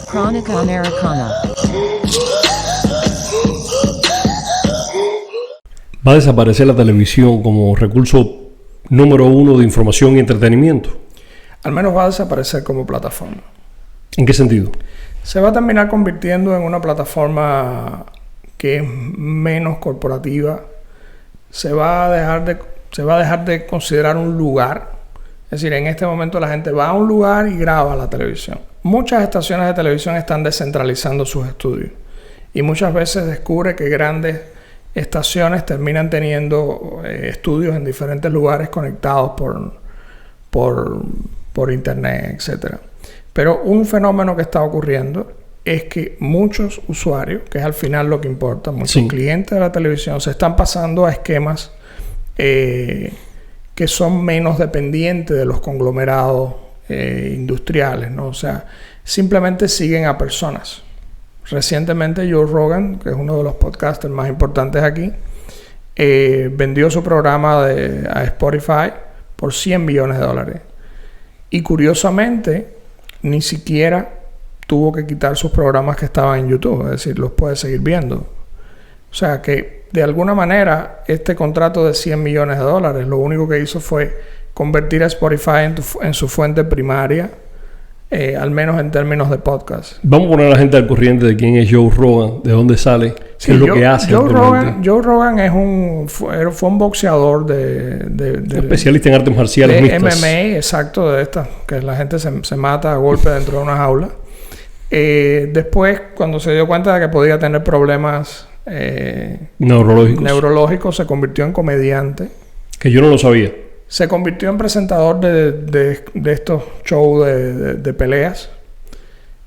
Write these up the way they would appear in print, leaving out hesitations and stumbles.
Crónica Americana. ¿Va a desaparecer la televisión como recurso número uno de información y entretenimiento? Al menos va a desaparecer como plataforma. ¿En qué sentido? Se va a terminar convirtiendo en una plataforma que es menos corporativa. Se va a dejar de considerar un lugar. Es decir, en este momento la gente va a un lugar y graba la televisión. Muchas estaciones de televisión están descentralizando sus estudios. Y muchas veces descubre que grandes estaciones terminan teniendo estudios en diferentes lugares conectados por internet, etc. Pero un fenómeno que está ocurriendo es que muchos usuarios, que es al final lo que importa, muchos clientes de la televisión se están pasando a esquemas que son menos dependientes de los conglomerados industriales, ¿no? O sea, simplemente siguen a personas. Recientemente Joe Rogan, que es uno de los podcasters más importantes aquí, vendió su programa a Spotify por $100 millones. Y curiosamente, ni siquiera tuvo que quitar sus programas que estaban en YouTube. Es decir, los puede seguir viendo. O sea que, de alguna manera, este contrato de $100 millones, lo único que hizo fue convertir a Spotify en su fuente primaria, al menos en términos de podcast. Vamos a poner a la gente al corriente de quién es Joe Rogan, de dónde sale, qué es lo que hace. Joe Rogan fue un boxeador especialista en artes marciales mixtas. MMA, exacto, de estas, que la gente se mata a golpe dentro de una jaula. Después, cuando se dio cuenta de que podía tener problemas neurológicos, se convirtió en comediante. Que yo no lo sabía. Se convirtió en presentador de estos shows de peleas.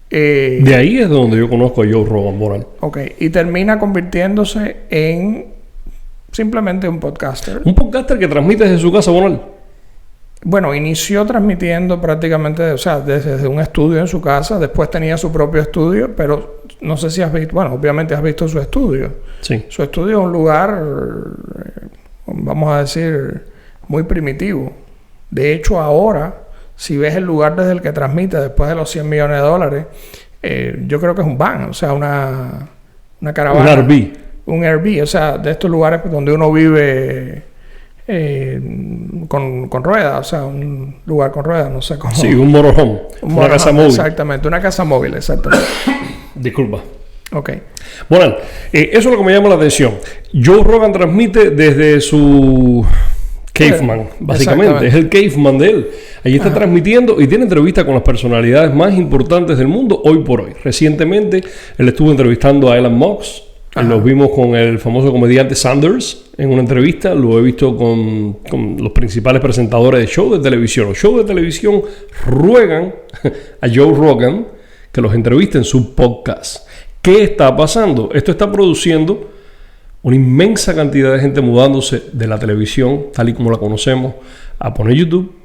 De ahí es donde yo conozco a Joe Rogan, Moral. Ok. Y termina convirtiéndose en simplemente un podcaster. Un podcaster que transmite desde su casa, Moral. Bueno, inició transmitiendo prácticamente, o sea, desde un estudio en su casa. Después tenía su propio estudio, pero no sé si has visto... Bueno, obviamente has visto su estudio. Sí. Su estudio es un lugar, vamos a decir, muy primitivo. De hecho, ahora, si ves el lugar desde el que transmite después de los $100 millones, yo creo que es un van, o sea, una caravana. Un RV. Un RV, o sea, de estos lugares donde uno vive con ruedas, o sea, un lugar con ruedas, no sé cómo. Sí, un motorhome. Una casa móvil. Exactamente, una casa móvil, exactamente. Disculpa. Ok. Bueno, eso es lo que me llama la atención. Joe Rogan transmite desde su caveman, básicamente. Es el caveman de él. Allí está transmitiendo y tiene entrevistas con las personalidades más importantes del mundo hoy por hoy. Recientemente, él estuvo entrevistando a Elon Musk. Los vimos con el famoso comediante Sanders en una entrevista. Lo he visto con los principales presentadores de shows de televisión. Los shows de televisión ruegan a Joe Rogan que los entreviste en su podcast. ¿Qué está pasando? Esto está produciendo una inmensa cantidad de gente mudándose de la televisión, tal y como la conocemos, a poner YouTube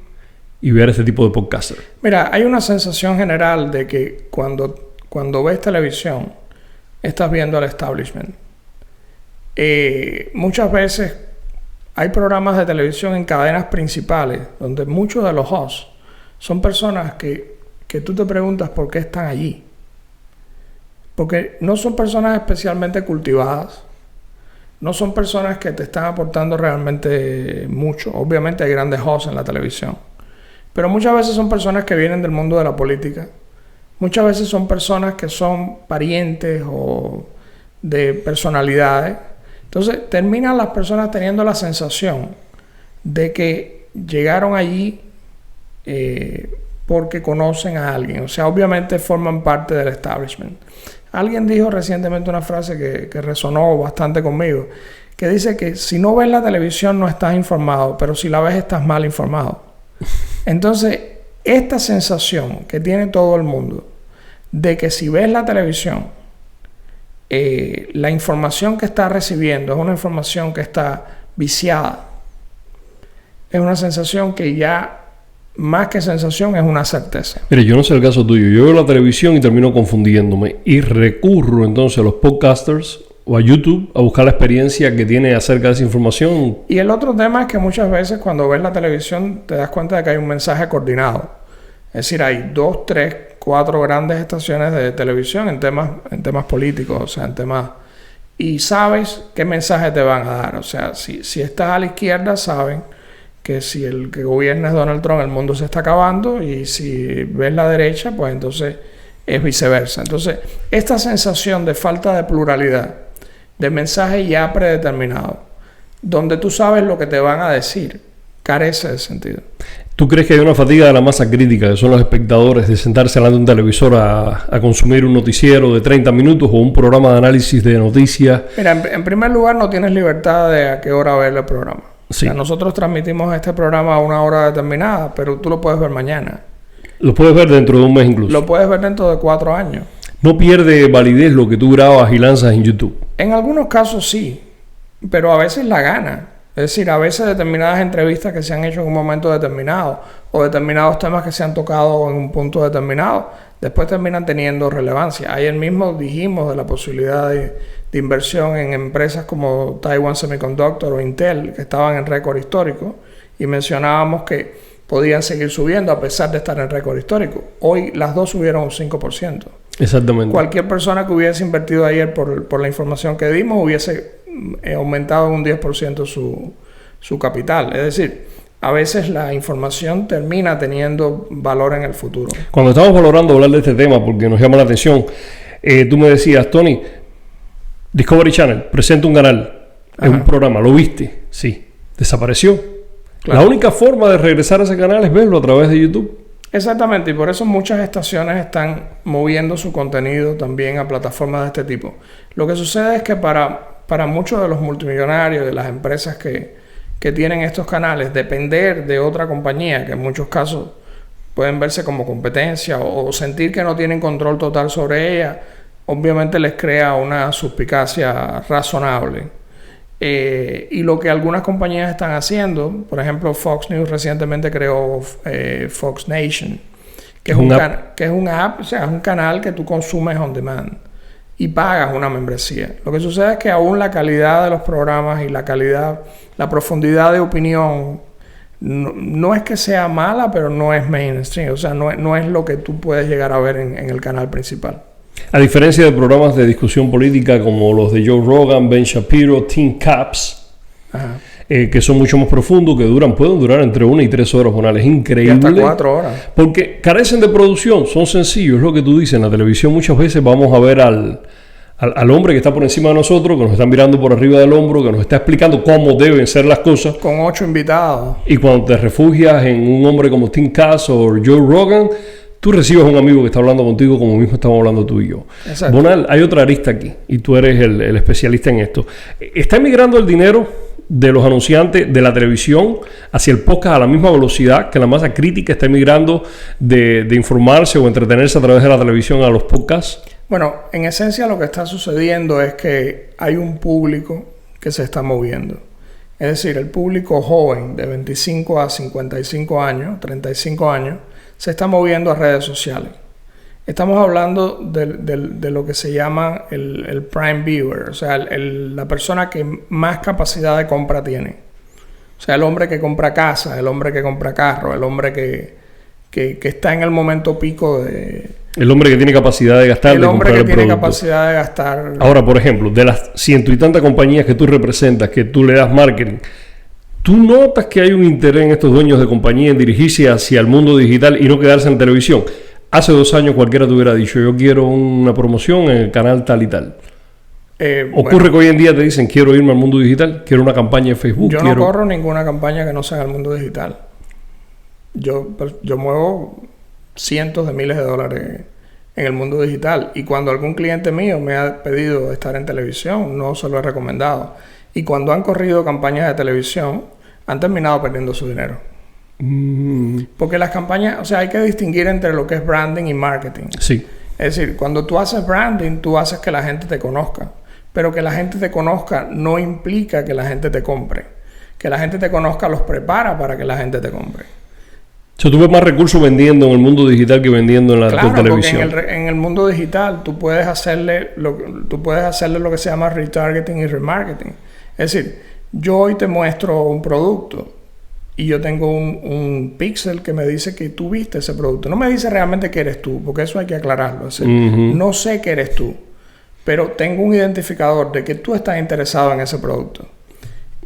y ver este tipo de podcaster. Mira, hay una sensación general de que cuando ves televisión, estás viendo al establishment. Muchas veces hay programas de televisión en cadenas principales donde muchos de los hosts son personas que tú te preguntas por qué están allí. Porque no son personas especialmente cultivadas, no son personas que te están aportando realmente mucho. Obviamente hay grandes hosts en la televisión, pero muchas veces son personas que vienen del mundo de la política. Muchas veces son personas que son parientes o de personalidades. Entonces terminan las personas teniendo la sensación de que llegaron allí porque conocen a alguien. O sea, obviamente forman parte del establishment. Alguien dijo recientemente una frase que resonó bastante conmigo, que dice que si no ves la televisión no estás informado, pero si la ves estás mal informado. Entonces, esta sensación que tiene todo el mundo de que si ves la televisión, la información que estás recibiendo es una información que está viciada, es una sensación que ya, más que sensación, es una certeza. Mire, yo no sé el caso tuyo. Yo veo la televisión y termino confundiéndome. Y recurro entonces a los podcasters o a YouTube a buscar la experiencia que tiene acerca de esa información. Y el otro tema es que muchas veces cuando ves la televisión te das cuenta de que hay un mensaje coordinado. Es decir, hay 2, 3 4 grandes estaciones de televisión en temas políticos, o sea, en temas... Y sabes qué mensaje te van a dar. O sea, si estás a la izquierda, saben que si el que gobierna es Donald Trump, el mundo se está acabando. Y si ves la derecha, pues entonces es viceversa. Entonces, esta sensación de falta de pluralidad, de mensaje ya predeterminado, donde tú sabes lo que te van a decir, carece de sentido. ¿Tú crees que hay una fatiga de la masa crítica, que son los espectadores, de sentarse delante de un televisor a consumir un noticiero de 30 minutos o un programa de análisis de noticias? Mira, en primer lugar, no tienes libertad de a qué hora ver el programa. Sí. O sea, nosotros transmitimos este programa a una hora determinada, pero tú lo puedes ver mañana. Lo puedes ver dentro de un mes incluso. Lo puedes ver dentro de 4 años. No pierde validez lo que tú grabas y lanzas en YouTube. En algunos casos sí, pero a veces la gana. Es decir, a veces determinadas entrevistas que se han hecho en un momento determinado o determinados temas que se han tocado en un punto determinado, después terminan teniendo relevancia. Ayer mismo dijimos de la posibilidad de inversión en empresas como Taiwan Semiconductor o Intel, que estaban en récord histórico, y mencionábamos que podían seguir subiendo a pesar de estar en récord histórico. Hoy las dos subieron un 5%. Exactamente. Cualquier persona que hubiese invertido ayer por la información que dimos hubiese aumentado en un 10% su capital. Es decir, a veces la información termina teniendo valor en el futuro. Cuando estamos valorando hablar de este tema, porque nos llama la atención, tú me decías, Tony, Discovery Channel presenta un canal, es un programa, ¿lo viste? Sí. ¿Desapareció? Claro. La única forma de regresar a ese canal es verlo a través de YouTube. Exactamente, y por eso muchas estaciones están moviendo su contenido también a plataformas de este tipo. Lo que sucede es que para muchos de los multimillonarios, de las empresas que tienen estos canales, depender de otra compañía, que en muchos casos pueden verse como competencia o sentir que no tienen control total sobre ella, obviamente les crea una suspicacia razonable. Y lo que algunas compañías están haciendo, por ejemplo, Fox News recientemente creó Fox Nation, que es una app, o sea, es un canal que tú consumes on demand y pagas una membresía. Lo que sucede es que aún la calidad de los programas y la profundidad de opinión no es que sea mala, pero no es mainstream, o sea, no es lo que tú puedes llegar a ver en el canal principal. A diferencia de programas de discusión política como los de Joe Rogan, Ben Shapiro, Tim Caps, que son mucho más profundos, que pueden durar entre 1 y 3 horas, Jonal. Es increíble. Y hasta 4 horas. Porque carecen de producción, son sencillos, es lo que tú dices. En la televisión muchas veces vamos a ver al hombre que está por encima de nosotros, que nos está mirando por arriba del hombro, que nos está explicando cómo deben ser las cosas. Con 8 invitados. Y cuando te refugias en un hombre como Tim Cass o Joe Rogan, tú recibes a un amigo que está hablando contigo como mismo estamos hablando tú y yo. Exacto. Bonal, hay otra arista aquí y tú eres el especialista en esto. ¿Está emigrando el dinero de los anunciantes de la televisión hacia el podcast a la misma velocidad que la masa crítica está emigrando de informarse o entretenerse a través de la televisión a los podcasts? Bueno, en esencia lo que está sucediendo es que hay un público que se está moviendo. Es decir, el público joven de 25 a 55 años, 35 años, se está moviendo a redes sociales. Estamos hablando de lo que se llama el prime viewer, o sea, la persona que más capacidad de compra tiene. O sea, el hombre que compra casa, el hombre que compra carro, el hombre que está en el momento pico de... El hombre que tiene capacidad de gastar, el hombre que tiene producto. capacidad de gastar. Ahora, por ejemplo, de las 100 y tantas compañías que tú representas, que tú le das marketing, ¿tú notas que hay un interés en estos dueños de compañía en dirigirse hacia el mundo digital y no quedarse en televisión? Hace 2 años cualquiera te hubiera dicho, yo quiero una promoción en el canal tal y tal. Ocurre que hoy en día te dicen, quiero irme al mundo digital, quiero una campaña en Facebook. Yo no corro ninguna campaña que no sea en el mundo digital. Yo muevo cientos de miles de dólares en el mundo digital. Y cuando algún cliente mío me ha pedido estar en televisión, no se lo he recomendado. Y cuando han corrido campañas de televisión, han terminado perdiendo su dinero. Porque las campañas, o sea, hay que distinguir entre lo que es branding y marketing. Sí. Es decir, cuando tú haces branding, tú haces que la gente te conozca. Pero que la gente te conozca no implica que la gente te compre. Que la gente te conozca los prepara para que la gente te compre. O sea, tú ves más recursos vendiendo en el mundo digital que vendiendo en la televisión. Porque en el mundo digital tú puedes hacerle lo que se llama retargeting y remarketing. Es decir, yo hoy te muestro un producto y yo tengo un píxel que me dice que tú viste ese producto. No me dice realmente que eres tú, porque eso hay que aclararlo. Es decir, no sé que eres tú, pero tengo un identificador de que tú estás interesado en ese producto.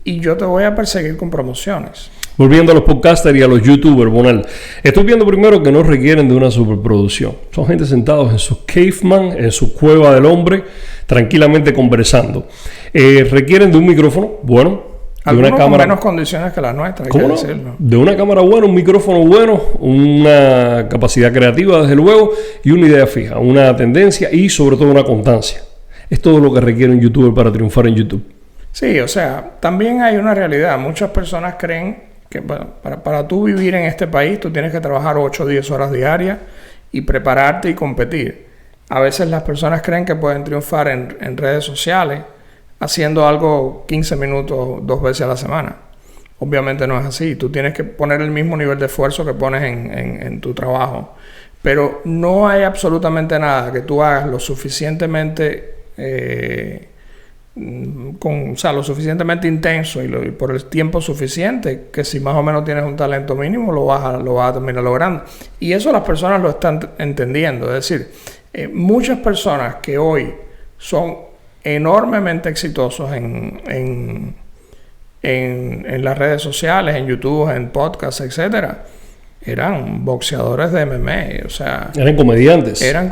Y yo te voy a perseguir con promociones. Volviendo a los podcasters y a los youtubers, Bonal. Estoy viendo primero que no requieren de una superproducción. Son gente sentados en sus caveman, en su cueva del hombre, tranquilamente conversando. Requieren de un micrófono bueno, de algunos una cámara con menos condiciones que las nuestras, hay ¿cómo que no? decirlo. De una cámara buena, un micrófono bueno, una capacidad creativa, desde luego, y una idea fija, una tendencia y sobre todo una constancia. Es todo lo que requiere un youtuber para triunfar en YouTube. Sí, o sea, también hay una realidad. Muchas personas creen que bueno, para tú vivir en este país, tú tienes que trabajar 8 o 10 horas diarias y prepararte y competir. A veces las personas creen que pueden triunfar en redes sociales haciendo algo 15 minutos 2 veces a la semana. Obviamente no es así. Tú tienes que poner el mismo nivel de esfuerzo que pones en tu trabajo. Pero no hay absolutamente nada que tú hagas lo suficientemente lo suficientemente intenso y por el tiempo suficiente, que si más o menos tienes un talento mínimo lo vas a terminar logrando. Y eso las personas lo están entendiendo. Es decir, muchas personas que hoy son enormemente exitosos en las redes sociales, en YouTube, en podcasts, etcétera, eran boxeadores de MMA, o sea, eran comediantes. Eran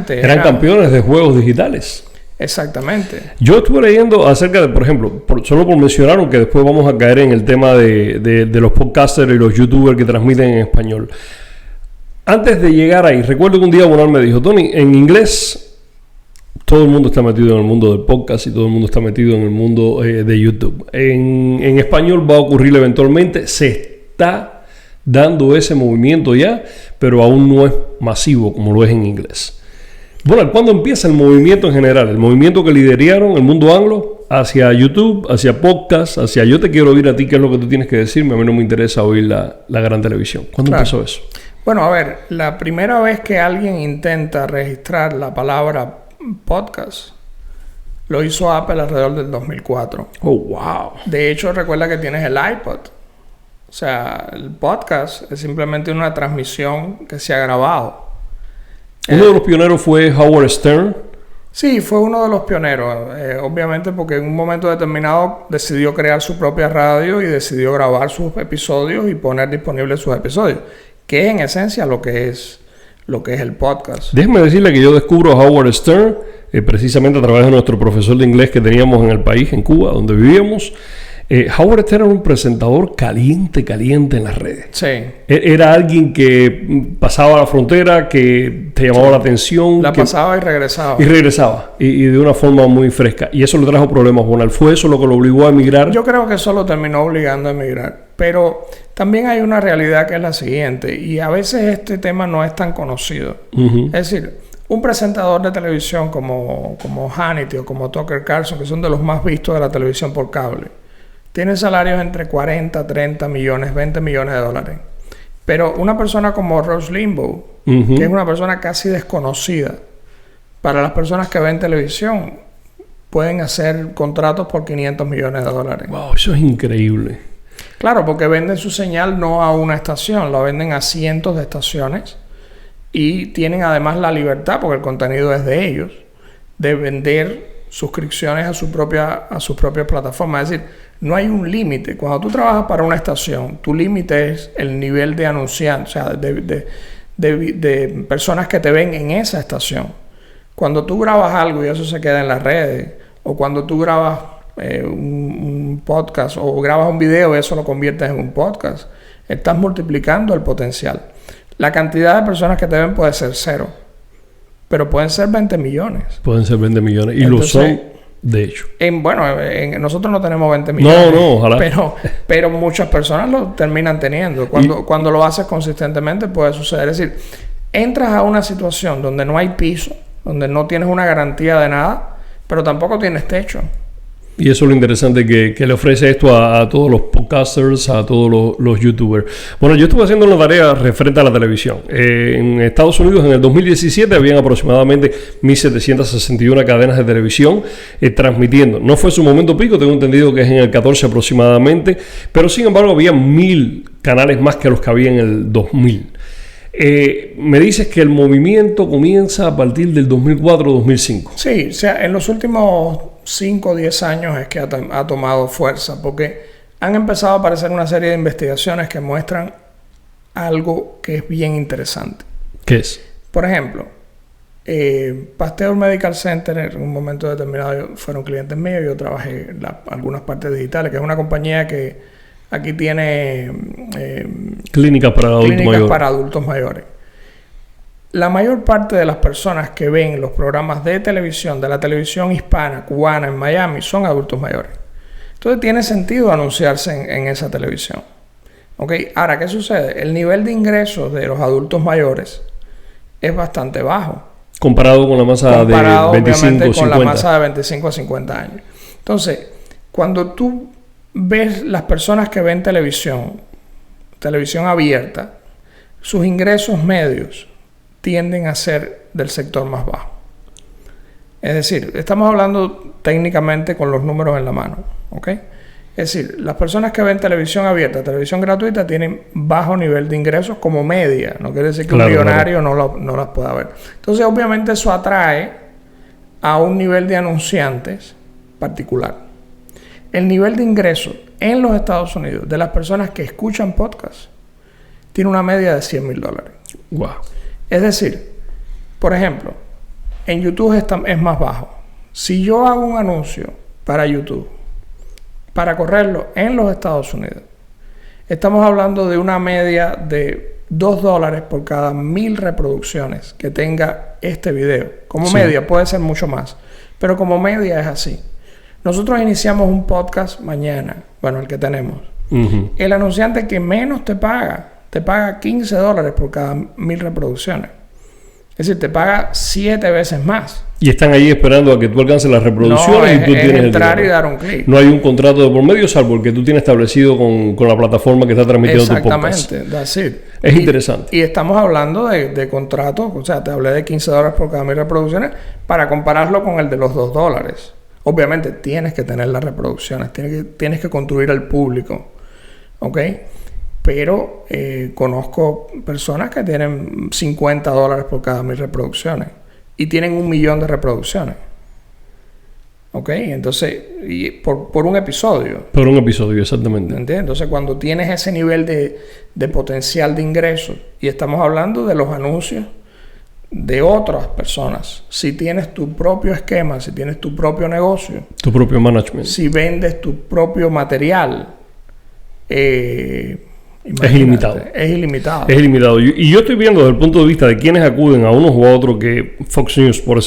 Eran campeones de juegos digitales. Exactamente. Yo estuve leyendo acerca de, por ejemplo, solo por mencionar, aunque después vamos a caer en el tema de los podcasters y los youtubers que transmiten en español. Antes de llegar ahí, recuerdo que un día Bonal me dijo, Tony, en inglés todo el mundo está metido en el mundo del podcast y todo el mundo está metido en el mundo de YouTube. En español va a ocurrir eventualmente, se está dando ese movimiento ya, pero aún no es masivo como lo es en inglés. Bueno, ¿cuándo empieza el movimiento en general? El movimiento que lideraron el mundo anglo hacia YouTube, hacia podcast, hacia yo te quiero oír a ti, qué es lo que tú tienes que decirme, a mí no me interesa oír la gran televisión. ¿Cuándo empezó eso? Bueno, a ver, la primera vez que alguien intenta registrar la palabra podcast, lo hizo Apple alrededor del 2004. Oh, wow. De hecho, recuerda que tienes el iPod. O sea, el podcast es simplemente una transmisión que se ha grabado. Uno de los pioneros fue Howard Stern. Sí, fue uno de los pioneros. Obviamente porque en un momento determinado decidió crear su propia radio y decidió grabar sus episodios y poner disponibles sus episodios. Que es en esencia lo que es el podcast. Déjeme decirle que yo descubro a Howard Stern precisamente a través de nuestro profesor de inglés que teníamos en el país, en Cuba, donde vivíamos. Howard Stern era un presentador caliente en las redes. Sí. Era alguien que pasaba la frontera, que te llamaba la atención. Pasaba y regresaba. Y de una forma muy fresca. Y eso le trajo problemas. Bonal, ¿fue eso lo que lo obligó a emigrar? Yo creo que eso lo terminó obligando a emigrar. Pero también hay una realidad que es la siguiente. Y a veces este tema no es tan conocido. Es decir, un presentador de televisión como Hannity o como Tucker Carlson, que son de los más vistos de la televisión por cable, tiene salarios entre 40, 30 millones, 20 millones de dólares. Pero una persona como Rush Limbaugh, que es una persona casi desconocida, para las personas que ven televisión, pueden hacer contratos por 500 millones de dólares. Wow, eso es increíble. Claro, porque venden su señal no a una estación, la venden a cientos de estaciones y tienen además la libertad, porque el contenido es de ellos, de vender suscripciones a sus propias plataformas. Es decir, no hay un límite. Cuando tú trabajas para una estación, tu límite es el nivel de anunciantes, o sea, de personas que te ven en esa estación. Cuando tú grabas algo y eso se queda en las redes, o cuando tú grabas un podcast o grabas un video y eso lo conviertes en un podcast, estás multiplicando el potencial. La cantidad de personas que te ven puede ser 0, pero pueden ser 20 millones. Pueden ser 20 millones. Y entonces, lo son, de hecho. Nosotros no tenemos 20 millones. No, ojalá. Pero muchas personas lo terminan teniendo. Cuando lo haces consistentemente puede suceder. Es decir, entras a una situación donde no hay piso, donde no tienes una garantía de nada, pero tampoco tienes techo. Y eso es lo interesante que le ofrece esto a todos los podcasters, a todos los youtubers. Bueno, yo estuve haciendo una tarea referente a la televisión. En Estados Unidos en el 2017 habían aproximadamente 1.761 cadenas de televisión transmitiendo. No fue su momento pico, tengo entendido que es en el 14 aproximadamente, pero sin embargo había 1.000 canales más que los que había en el 2000. Me dices que el movimiento comienza a partir del 2004-2005. Sí, o sea, en los últimos 5 o 10 años es que ha tomado fuerza, porque han empezado a aparecer una serie de investigaciones que muestran algo que es bien interesante. ¿Qué es? Por ejemplo, Pasteur Medical Center en un momento determinado fueron clientes míos. Yo trabajé en algunas partes digitales, que es una compañía que aquí tiene clínicas para adultos mayores. La mayor parte de las personas que ven los programas de televisión, de la televisión hispana, cubana en Miami, son adultos mayores. Entonces tiene sentido anunciarse en esa televisión. ¿Ok? Ahora, ¿qué sucede? El nivel de ingresos de los adultos mayores es bastante bajo. Comparado con la masa de 25 o 50. Con la masa de 25 a 50 años. Entonces, cuando tú ves las personas que ven televisión abierta, sus ingresos medios tienden a ser del sector más bajo. Es decir, estamos hablando técnicamente con los números en la mano, ¿ok? Es decir, las personas que ven televisión abierta, televisión gratuita, tienen bajo nivel de ingresos como media. No quiere decir que un millonario no las pueda ver. Entonces, obviamente, eso atrae a un nivel de anunciantes particular. El nivel de ingresos en los Estados Unidos de las personas que escuchan podcasts tiene una media de $100,000. Wow. Es decir, por ejemplo, en YouTube es más bajo. Si yo hago un anuncio para YouTube, para correrlo en los Estados Unidos, estamos hablando de una media de $2 por cada 1,000 reproducciones que tenga este video. Como media, puede ser mucho más, pero como media es así. Nosotros iniciamos un podcast mañana, bueno, el que tenemos. Uh-huh. El anunciante que menos te paga $15 por cada 1,000 reproducciones. Es decir, te paga 7 veces más. Y están ahí esperando a que tú alcances las reproducciones y tú tienes entrar y dar un clic. No hay un contrato de por medio, salvo el que tú tienes establecido con la plataforma que está transmitiendo tu podcast. Exactamente, that's it. Es interesante. Y estamos hablando de contratos, o sea, te hablé de $15 por cada 1,000 reproducciones para compararlo con el de los $2. Obviamente tienes que tener las reproducciones, tienes que construir al público, ¿ok? Pero conozco personas que tienen $50 por cada 1,000 reproducciones y tienen 1,000,000 de reproducciones, ¿ok? Entonces, y por un episodio. Por un episodio, exactamente. ¿Entiendes? Entonces, cuando tienes ese nivel de potencial de ingresos, y estamos hablando de los anuncios de otras personas. Si tienes tu propio esquema, si tienes tu propio negocio, tu propio management, si vendes tu propio material, es ilimitado. Es ilimitado. Es ilimitado. Y yo estoy viendo desde el punto de vista de quienes acuden a unos u a otros, que Fox News, por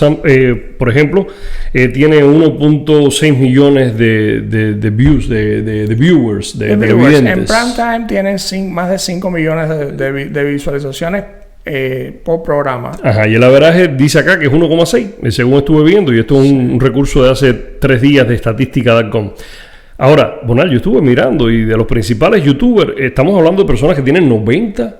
ejemplo, tiene 1.6 millones de views, de viewers, de televidentes. En prime time tienen más de 5 millones de visualizaciones por programa. Ajá, y el averaje dice acá que es 1,6, según estuve viendo, y esto es un recurso de hace 3 días de Estatística.com. Ahora, Bonal, yo estuve mirando, y de los principales youtubers, estamos hablando de personas que tienen 90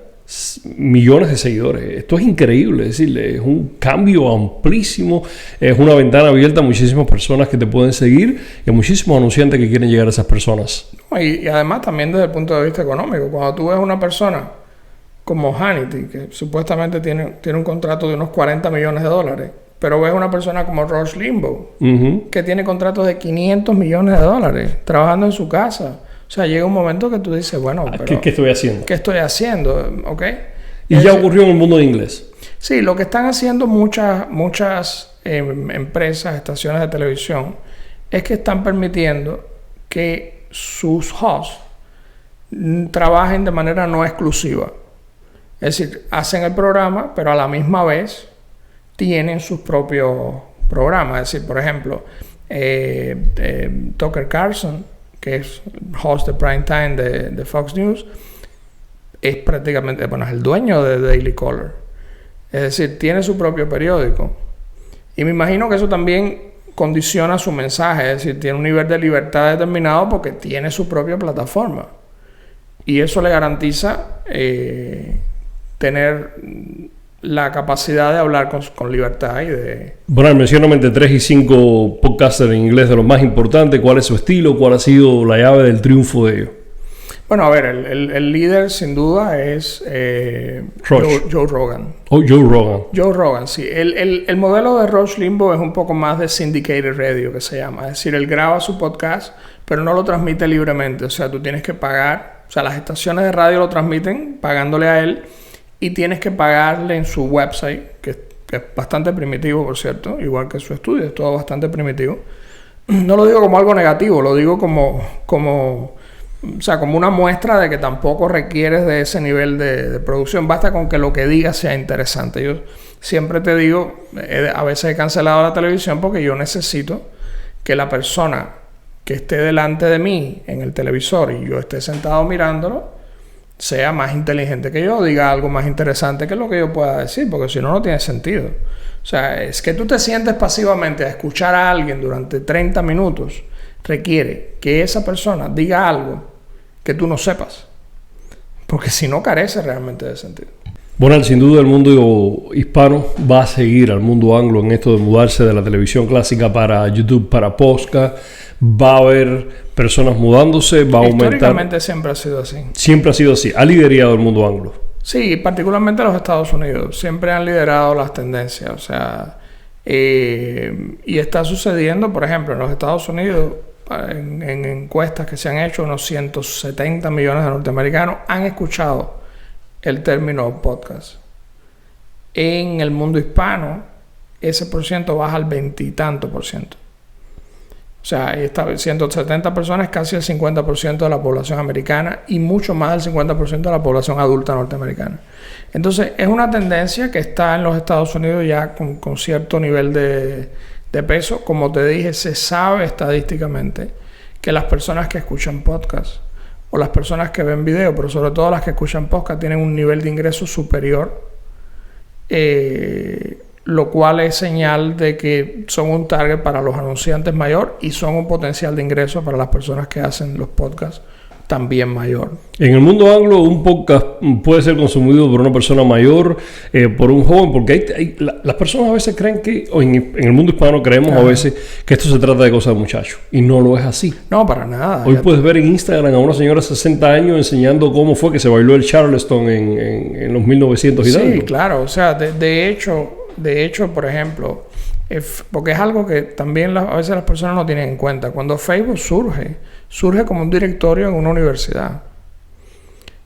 millones de seguidores. Esto es increíble, es decir, es un cambio amplísimo, es una ventana abierta a muchísimas personas que te pueden seguir y a muchísimos anunciantes que quieren llegar a esas personas. Y además también desde el punto de vista económico, cuando tú ves una persona como Hannity, que supuestamente tiene un contrato de unos $40 millones, pero ves una persona como Rush Limbaugh, uh-huh, que tiene contratos de $500 millones, trabajando en su casa. O sea, llega un momento que tú dices, bueno, pero ¿qué estoy haciendo? ¿Qué estoy haciendo? ¿Ok? Y ya ocurrió en el mundo de inglés. Sí, lo que están haciendo muchas empresas, estaciones de televisión, es que están permitiendo que sus hosts trabajen de manera no exclusiva. Es decir, hacen el programa, pero a la misma vez tienen sus propios programas. Es decir, por ejemplo, Tucker Carlson, que es host de prime time de Fox News, es prácticamente, es el dueño de Daily Caller. Es decir, tiene su propio periódico. Y me imagino que eso también condiciona su mensaje, es decir, tiene un nivel de libertad determinado porque tiene su propia plataforma. Y eso le garantiza tener la capacidad de hablar con libertad y de... Bueno, mencióname entre 3 y 5 podcasters en inglés de los más importantes. ¿Cuál es su estilo? ¿Cuál ha sido la llave del triunfo de ellos? Bueno, a ver, el líder sin duda es Joe Rogan. Oh, Joe Rogan. Joe Rogan, sí. El modelo de Rush Limbaugh es un poco más de syndicated radio, que se llama. Es decir, él graba su podcast, pero no lo transmite libremente. O sea, tú tienes que pagar. O sea, las estaciones de radio lo transmiten pagándole a él y tienes que pagarle en su website, que es bastante primitivo, por cierto, igual que su estudio, es todo bastante primitivo. No lo digo como algo negativo, lo digo como una muestra de que tampoco requieres de ese nivel de producción. Basta con que lo que digas sea interesante. Yo siempre te digo, a veces he cancelado la televisión porque yo necesito que la persona que esté delante de mí en el televisor y yo esté sentado mirándolo sea más inteligente que yo, diga algo más interesante que lo que yo pueda decir, porque si no, no tiene sentido. O sea, es que tú te sientes pasivamente a escuchar a alguien durante 30 minutos requiere que esa persona diga algo que tú no sepas, porque si no, carece realmente de sentido. Bueno, sin duda el mundo hispano va a seguir al mundo anglo en esto de mudarse de la televisión clásica para YouTube, para podcast. Va a haber personas mudándose, va a aumentar. Históricamente siempre ha sido así. Siempre ha sido así. Ha liderado el mundo anglo. Sí, particularmente los Estados Unidos. Siempre han liderado las tendencias. O sea, y está sucediendo, por ejemplo, en los Estados Unidos, en encuestas que se han hecho, unos 170 millones de norteamericanos han escuchado el término podcast. En el mundo hispano, ese porciento baja al 20 y tanto %. O sea, 170 personas, casi el 50% de la población americana y mucho más del 50% de la población adulta norteamericana. Entonces, es una tendencia que está en los Estados Unidos ya con cierto nivel de peso. Como te dije, se sabe estadísticamente que las personas que escuchan podcast o las personas que ven video, pero sobre todo las que escuchan podcast, tienen un nivel de ingreso superior, lo cual es señal de que son un target para los anunciantes mayor y son un potencial de ingreso para las personas que hacen los podcasts también mayor. En el mundo anglo, un podcast puede ser consumido por una persona mayor, por un joven, porque las personas a veces creen que, o en el mundo hispano creemos a veces que esto se trata de cosas de muchachos, y no lo es así. No, para nada. Hoy puedes ver en Instagram a una señora de 60 años enseñando cómo fue que se bailó el Charleston en los 1900 y tanto. Sí, claro. O sea, de hecho, por ejemplo, porque es algo que también a veces las personas no tienen en cuenta. Cuando Facebook surge como un directorio en una universidad.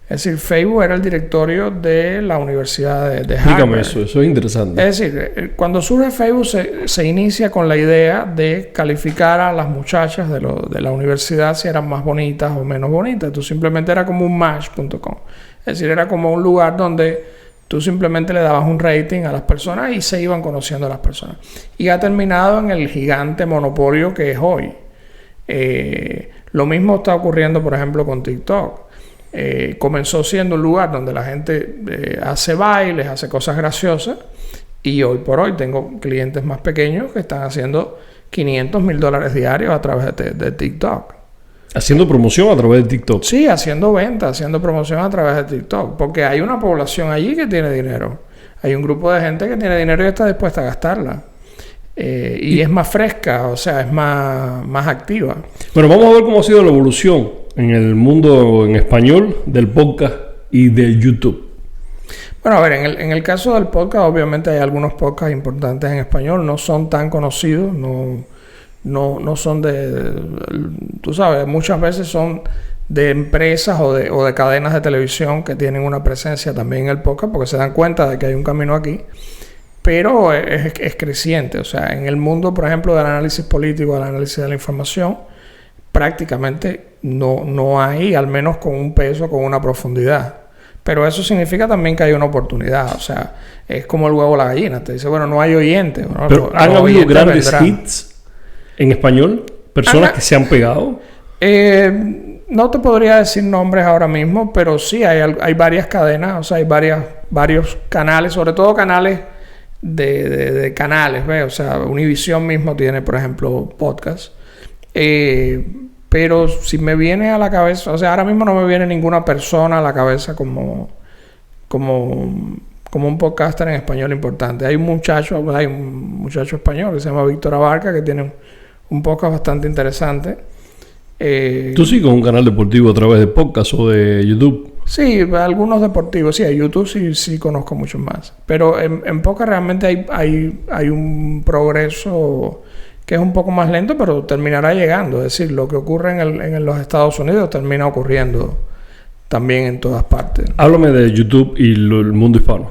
Es decir, Facebook era el directorio de la Universidad de Harvard. Explícame eso es interesante. Es decir, cuando surge Facebook se inicia con la idea de calificar a las muchachas de la universidad si eran más bonitas o menos bonitas. Entonces simplemente era como un match.com. Es decir, era como un lugar donde tú simplemente le dabas un rating a las personas y se iban conociendo a las personas. Y ha terminado en el gigante monopolio que es hoy. Lo mismo está ocurriendo, por ejemplo, con TikTok. Comenzó siendo un lugar donde la gente hace bailes, hace cosas graciosas. Y hoy por hoy tengo clientes más pequeños que están haciendo $500,000 diarios a través de TikTok. Haciendo promoción a través de TikTok. Sí, haciendo ventas, haciendo promoción a través de TikTok. Porque hay una población allí que tiene dinero. Hay un grupo de gente que tiene dinero y está dispuesta a gastarla. Y es más fresca, o sea, es más activa. Bueno, vamos a ver cómo ha sido la evolución en el mundo en español del podcast y del YouTube. Bueno, a ver, en el caso del podcast, obviamente hay algunos podcasts importantes en español. No son tan conocidos, no son tú sabes, muchas veces son de empresas o de cadenas de televisión que tienen una presencia también en el podcast porque se dan cuenta de que hay un camino aquí, pero es creciente. O sea, en el mundo, por ejemplo, del análisis político, del análisis de la información, prácticamente no hay, al menos con un peso, con una profundidad. Pero eso significa también que hay una oportunidad. O sea, es como el huevo o la gallina. Te dice, bueno, no hay oyentes. Bueno, pero ¿han habido grandes hits en español? ¿Personas que se han pegado? No te podría decir nombres ahora mismo, pero sí hay varias cadenas. O sea, hay varios canales, sobre todo canales de canales, ¿ves? O sea, Univision mismo tiene, por ejemplo, podcast. Pero si me viene a la cabeza, o sea, ahora mismo no me viene ninguna persona a la cabeza como un podcaster en español importante. Hay un muchacho español que se llama Víctor Abarca, que tiene un podcast bastante interesante. ¿Tú sigues un canal deportivo a través de podcast o de YouTube? Sí, algunos deportivos. Sí, en YouTube sí conozco muchos más. Pero en podcast realmente hay un progreso que es un poco más lento, pero terminará llegando. Es decir, lo que ocurre en los Estados Unidos termina ocurriendo también en todas partes. Háblame de YouTube y el mundo hispano.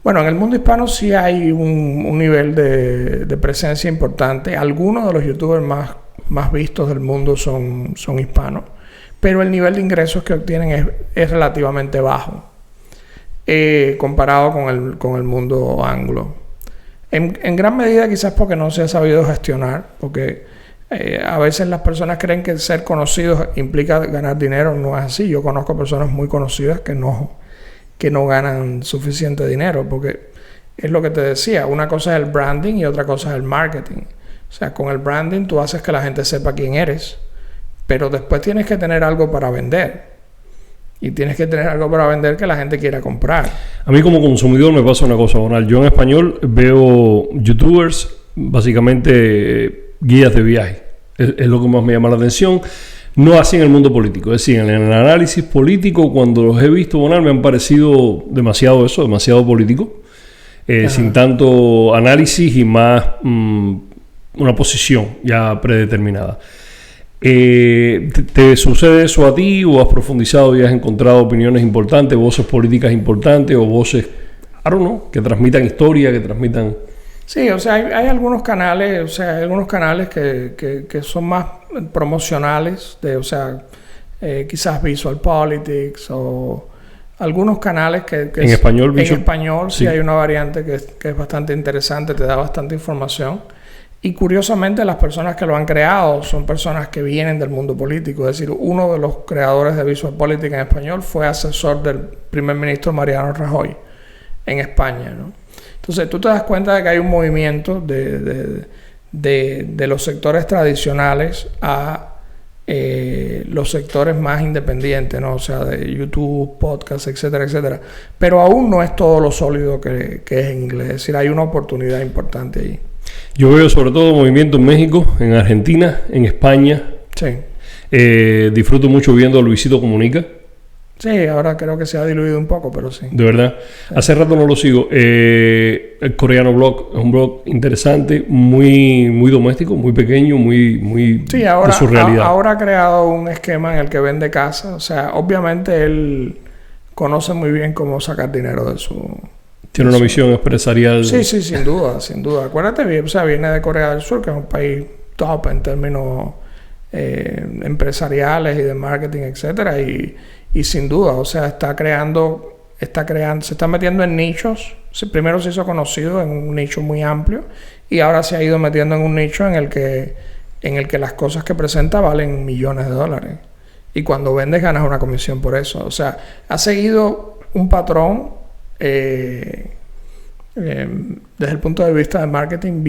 Bueno, en el mundo hispano sí hay un nivel de presencia importante. Algunos de los youtubers más vistos del mundo son hispanos, pero el nivel de ingresos que obtienen es relativamente bajo comparado con el mundo anglo. En gran medida quizás porque no se ha sabido gestionar, porque a veces las personas creen que ser conocidos implica ganar dinero. No es así. Yo conozco personas muy conocidas que no ganan suficiente dinero, porque es lo que te decía, una cosa es el branding y otra cosa es el marketing. O sea, con el branding tú haces que la gente sepa quién eres, pero después tienes que tener algo para vender. Y tienes que tener algo para vender que la gente quiera comprar. A mí como consumidor me pasa una cosa, Donald. Yo en español veo youtubers, básicamente guías de viaje. Es lo que más me llama la atención. No así en el mundo político. Es decir, en el análisis político, cuando los he visto, Donald, me han parecido demasiado político. Sin tanto análisis y más una posición ya predeterminada. ¿Te sucede eso a ti o has profundizado y has encontrado opiniones importantes, voces políticas importantes o voces, I don't know, que transmitan historia, que transmitan... Sí, o sea, hay algunos canales, que son más promocionales, quizás Visual Politics o algunos canales que en español, sí hay una variante que es bastante interesante, te da bastante información. Y curiosamente las personas que lo han creado son personas que vienen del mundo político. Es decir, uno de los creadores de Visual Politics en español fue asesor del primer ministro Mariano Rajoy en España, ¿no? Entonces tú te das cuenta de que hay un movimiento de los sectores tradicionales a los sectores más independientes, ¿no? O sea, de YouTube, podcast, etcétera, etcétera. Pero aún no es todo lo sólido que es en inglés. Es decir, hay una oportunidad importante allí. Yo veo sobre todo movimiento en México, en Argentina, en España. Sí. Disfruto mucho viendo a Luisito Comunica. Sí, ahora creo que se ha diluido un poco, pero sí. De verdad. Sí. Hace rato no lo sigo. El Coreano Blog es un blog interesante, muy, muy doméstico, muy pequeño, muy sí, ahora, de su realidad. Ahora ha creado un esquema en el que vende casa. O sea, obviamente él conoce muy bien cómo sacar dinero de su... Tiene una visión empresarial. Sí, sin duda. Acuérdate bien, o sea, viene de Corea del Sur, que es un país top en términos empresariales y de marketing, etcétera, y sin duda, o sea, se está metiendo en nichos. Primero se hizo conocido en un nicho muy amplio y ahora se ha ido metiendo en un nicho en el que las cosas que presenta valen millones de dólares. Y cuando vendes ganas una comisión por eso. O sea, ha seguido un patrón desde el punto de vista de marketing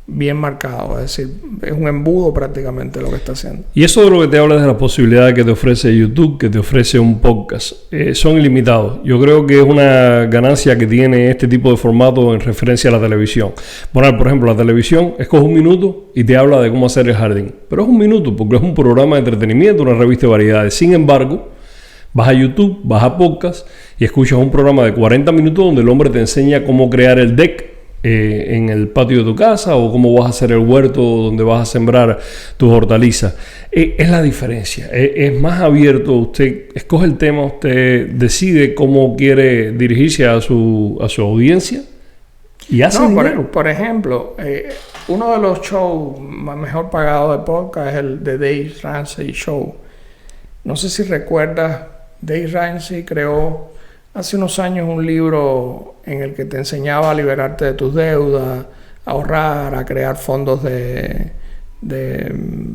bien marcado. Es decir, es un embudo prácticamente lo que está haciendo. Y eso de lo que te hablas de la posibilidad que te ofrece YouTube, que te ofrece un podcast, son ilimitados. Yo creo que es una ganancia que tiene este tipo de formato en referencia a la televisión. Bueno, por ejemplo, la televisión escoge un minuto y te habla de cómo hacer el jardín. Pero es un minuto porque es un programa de entretenimiento, una revista de variedades. Sin embargo, vas a YouTube, vas a podcast y escuchas un programa de 40 minutos donde el hombre te enseña cómo crear el deck en el patio de tu casa o cómo vas a hacer el huerto donde vas a sembrar tus hortalizas. Es la diferencia. Es más abierto. Usted escoge el tema, usted decide cómo quiere dirigirse a su audiencia y hace dinero. Por ejemplo, uno de los shows mejor pagados de podcast es el de Dave Ramsey Show. No sé si recuerdas, Dave Ramsey creó hace unos años un libro en el que te enseñaba a liberarte de tus deudas, a ahorrar, a crear fondos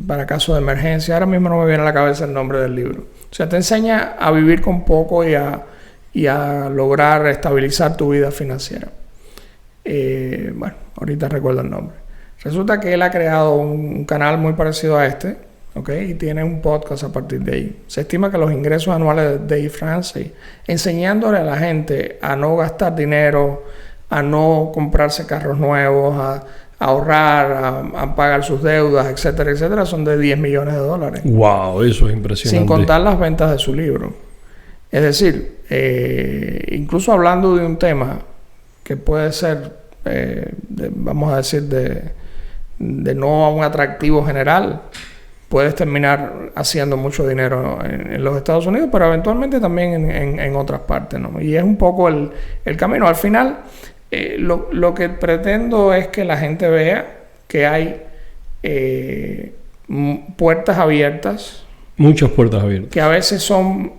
para casos de emergencia. Ahora mismo no me viene a la cabeza el nombre del libro. O sea, te enseña a vivir con poco y y a lograr estabilizar tu vida financiera. Bueno, ahorita recuerdo el nombre. Resulta que él ha creado un canal muy parecido a este, ¿ok? Y tiene un podcast a partir de ahí. Se estima que los ingresos anuales de Dave Ramsey, enseñándole a la gente a no gastar dinero, a no comprarse carros nuevos, a ahorrar, a pagar sus deudas, etcétera, etcétera, son de $10 millones. ¡Wow! Eso es impresionante. Sin contar las ventas de su libro. Es decir, incluso hablando de un tema que puede ser, vamos a decir, de no un atractivo general, puedes terminar haciendo mucho dinero en los Estados Unidos, pero eventualmente también en otras partes, ¿no? Y es un poco el camino. Al final, lo que pretendo es que la gente vea que hay puertas abiertas. Muchas puertas abiertas. Que a veces son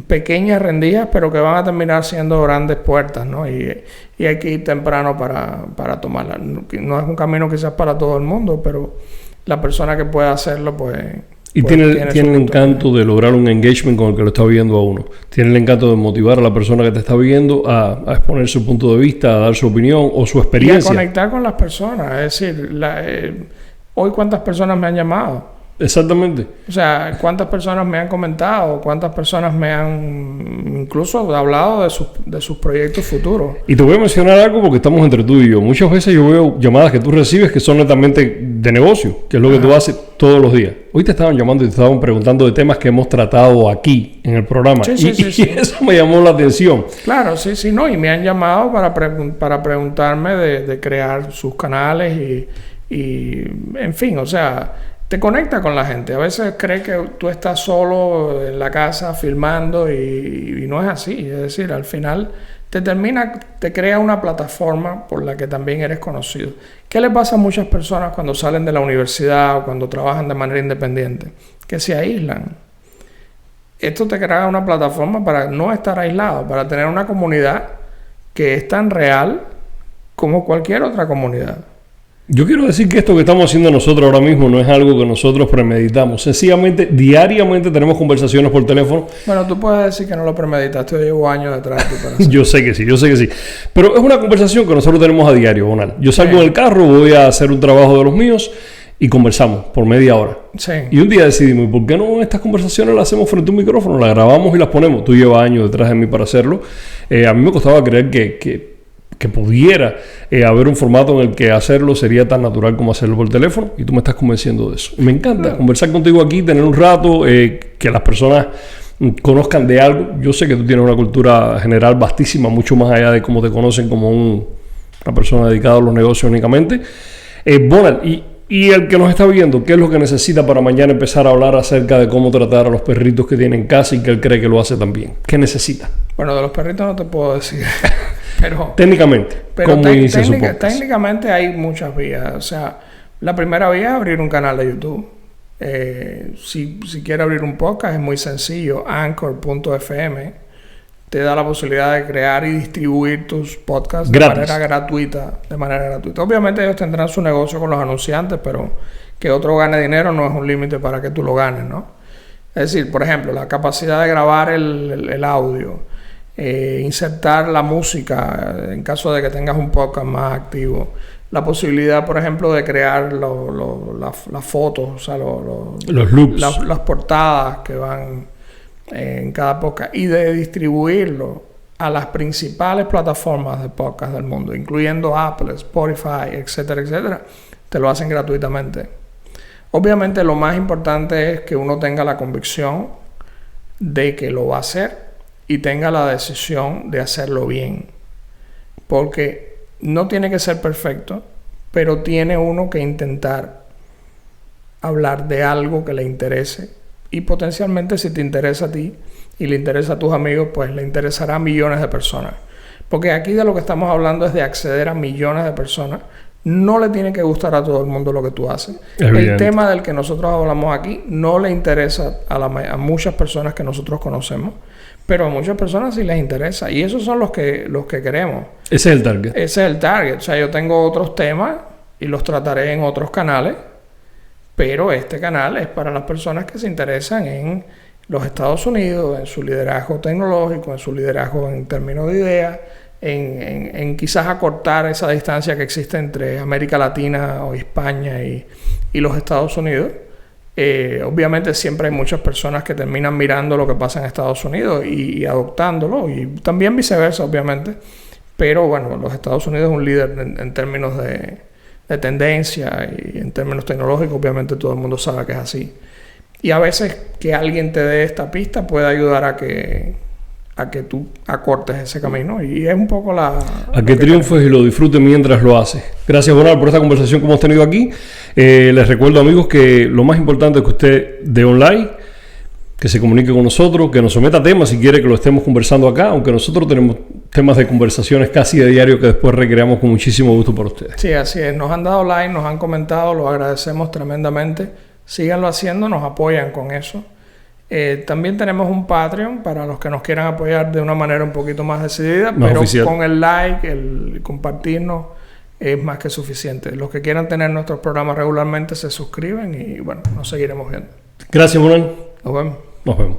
pequeñas rendijas, pero que van a terminar siendo grandes puertas, ¿no? Y hay que ir temprano para tomarlas. No es un camino quizás para todo el mundo, pero la persona que pueda hacerlo, pues... Y tiene el encanto de lograr un engagement con el que lo está viendo a uno. Tiene el encanto de motivar a la persona que te está viendo a exponer su punto de vista, a dar su opinión o su experiencia. Y a conectar con las personas. Es decir, hoy ¿cuántas personas me han llamado? Exactamente. O sea, ¿cuántas personas me han comentado? ¿Cuántas personas me han incluso hablado de sus proyectos futuros? Y te voy a mencionar algo porque estamos entre tú y yo. Muchas veces yo veo llamadas que tú recibes que son netamente de negocio, que es lo que tú haces todos los días. Hoy te estaban llamando y te estaban preguntando de temas que hemos tratado aquí en el programa. Sí. Y eso me llamó la atención. Claro, sí, no. Y me han llamado para preguntarme de crear sus canales y en fin, o sea... Te conecta con la gente. A veces crees que tú estás solo en la casa filmando y no es así. Es decir, al final te crea una plataforma por la que también eres conocido. ¿Qué le pasa a muchas personas cuando salen de la universidad o cuando trabajan de manera independiente? Que se aíslan. Esto te crea una plataforma para no estar aislado, para tener una comunidad que es tan real como cualquier otra comunidad. Yo quiero decir que esto que estamos haciendo nosotros ahora mismo no es algo que nosotros premeditamos. Sencillamente, diariamente tenemos conversaciones por teléfono. Bueno, tú puedes decir que no lo premeditaste. Yo llevo años detrás de ti para hacerlo. Yo sé que sí. Pero es una conversación que nosotros tenemos a diario, Bonal. Yo salgo del carro, voy a hacer un trabajo de los míos y conversamos por media hora. Sí. Y un día decidimos, ¿por qué no estas conversaciones las hacemos frente a un micrófono? Las grabamos y las ponemos. Tú llevas años detrás de mí para hacerlo. A mí me costaba creer que pudiera haber un formato en el que hacerlo sería tan natural como hacerlo por teléfono, y tú me estás convenciendo de eso. Y me encanta conversar contigo aquí, tener un rato, que las personas conozcan de algo. Yo sé que tú tienes una cultura general vastísima, mucho más allá de cómo te conocen como una persona dedicada a los negocios únicamente. Bonal, y el que nos está viendo, ¿qué es lo que necesita para mañana empezar a hablar acerca de cómo tratar a los perritos que tiene en casa y que él cree que lo hace también? ¿Qué necesita? Bueno, de los perritos no te puedo decir. Pero ¿cómo inicia su podcast? Técnicamente hay muchas vías. O sea, la primera vía es abrir un canal de YouTube. Si quieres abrir un podcast es muy sencillo. Anchor.fm te da la posibilidad de crear y distribuir tus podcasts de manera gratuita. Obviamente ellos tendrán su negocio con los anunciantes, pero que otro gane dinero no es un límite para que tú lo ganes, ¿no? Es decir, por ejemplo, la capacidad de grabar el audio. Insertar la música en caso de que tengas un podcast más activo, la posibilidad, por ejemplo, de crear las fotos, o sea, los loops, las portadas que van en cada podcast, y de distribuirlo a las principales plataformas de podcast del mundo, incluyendo Apple, Spotify, etcétera, etcétera. Te lo hacen gratuitamente. Obviamente lo más importante es que uno tenga la convicción de que lo va a hacer y tenga la decisión de hacerlo bien. Porque no tiene que ser perfecto, pero tiene uno que intentar hablar de algo que le interese. Y potencialmente, si te interesa a ti y le interesa a tus amigos, pues le interesará a millones de personas. Porque aquí de lo que estamos hablando es de acceder a millones de personas. No le tiene que gustar a todo el mundo lo que tú haces. El tema del que nosotros hablamos aquí no le interesa a muchas personas que nosotros conocemos. Pero a muchas personas sí les interesa. Y esos son los que queremos. Ese es el target. Ese es el target. O sea, yo tengo otros temas y los trataré en otros canales. Pero este canal es para las personas que se interesan en los Estados Unidos, en su liderazgo tecnológico, en su liderazgo en términos de ideas, en quizás acortar esa distancia que existe entre América Latina o España y los Estados Unidos. Obviamente siempre hay muchas personas que terminan mirando lo que pasa en Estados Unidos y adoptándolo, y también viceversa, obviamente. Pero bueno, los Estados Unidos es un líder en términos de tendencia y en términos tecnológicos, obviamente todo el mundo sabe que es así. Y a veces que alguien te dé esta pista puede ayudar a que tú acortes ese camino, y es un poco a que triunfes y lo disfrutes mientras lo haces. Gracias, Bonald, por esta conversación que hemos tenido aquí. Les recuerdo, amigos, que lo más importante es que usted dé un like, que se comunique con nosotros, que nos someta temas si quiere que lo estemos conversando acá, aunque nosotros tenemos temas de conversaciones casi de diario que después recreamos con muchísimo gusto para ustedes. Sí, así es. Nos han dado like, nos han comentado, lo agradecemos tremendamente. Síganlo haciendo, nos apoyan con eso. También tenemos un Patreon para los que nos quieran apoyar de una manera un poquito más decidida, pero oficial. Con el like, el compartirnos, es más que suficiente. Los que quieran tener nuestros programas regularmente se suscriben y bueno, nos seguiremos viendo. Gracias, Bonald. Nos vemos. Nos vemos.